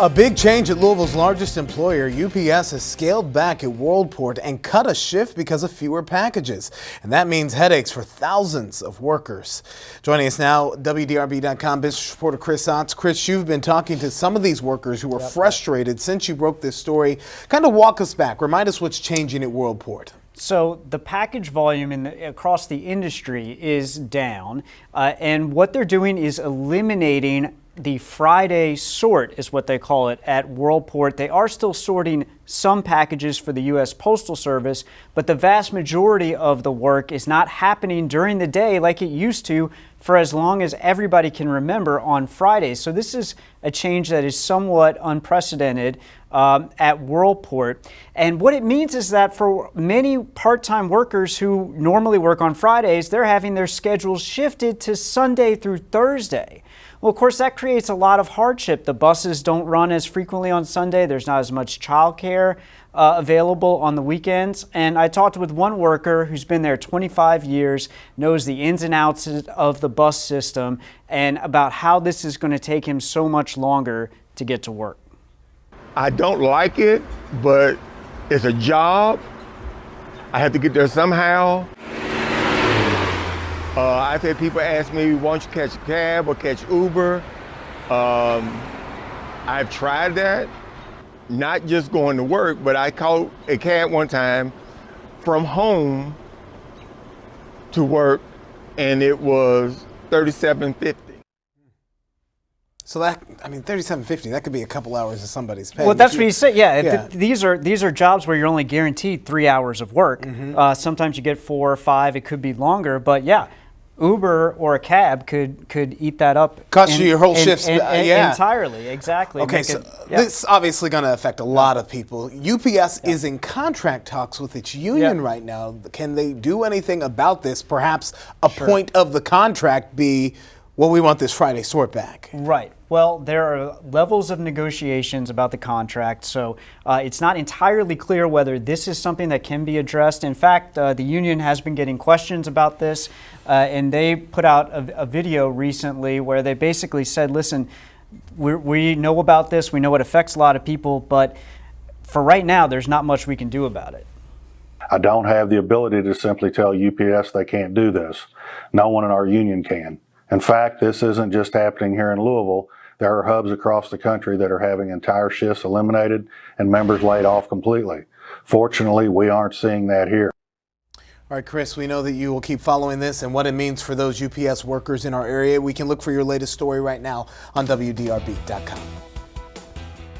A big change at Louisville's largest employer. UPS has scaled back at Worldport and cut a shift because of fewer packages. And that means headaches for thousands of workers. Joining us now, WDRB.com business reporter Chris Otts. Chris, you've been talking to some of these workers who are frustrated since you broke this story. Kind of walk us back. Remind us what's changing at Worldport. So the package volume across the industry is down, and what they're doing is eliminating the Friday sort, is what they call it, at Worldport. They are still sorting some packages for the U.S. Postal Service, but the vast majority of the work is not happening during the day like it used to for as long as everybody can remember on Fridays. So this is a change that is somewhat unprecedented at Worldport. And what it means is that for many part-time workers who normally work on Fridays, they're having their schedules shifted to Sunday through Thursday. Well, of course, that creates a lot of hardship. The buses don't run as frequently on Sunday. There's not as much childcare available on the weekends. And I talked with one worker who's been there 25 years, knows the ins and outs of the bus system, and about how this is going to take him so much longer to get to work. I don't like it, but it's a job. I have to get there somehow. I've had people ask me, why don't you catch a cab or catch Uber? I've tried that, not just going to work, but I caught a cab one time from home to work, and it was $37.50. So that, I mean, $37.50, that could be a couple hours of somebody's pay. Well, that's what you said. Yeah, these are jobs where you're only guaranteed 3 hours of work. Sometimes you get 4 or 5. It could be longer, but yeah, Uber or a cab could eat that up. Cost you your whole shift. Entirely, exactly. Okay, so this is obviously going to affect a lot of people. UPS is in contract talks with its union right now. Can they do anything about this? Perhaps a point of the contract be, well, we want this Friday sort back. Right. Well, there are levels of negotiations about the contract, so it's not entirely clear whether this is something that can be addressed. In fact, the union has been getting questions about this, and they put out a video recently where they basically said, listen, we know about this, we know it affects a lot of people, but for right now, there's not much we can do about it. I don't have the ability to simply tell UPS they can't do this. No one in our union can. In fact, this isn't just happening here in Louisville. There are hubs across the country that are having entire shifts eliminated and members laid off completely. Fortunately, we aren't seeing that here. All right, Chris, we know that you will keep following this and what it means for those UPS workers in our area. We can look for your latest story right now on WDRB.com.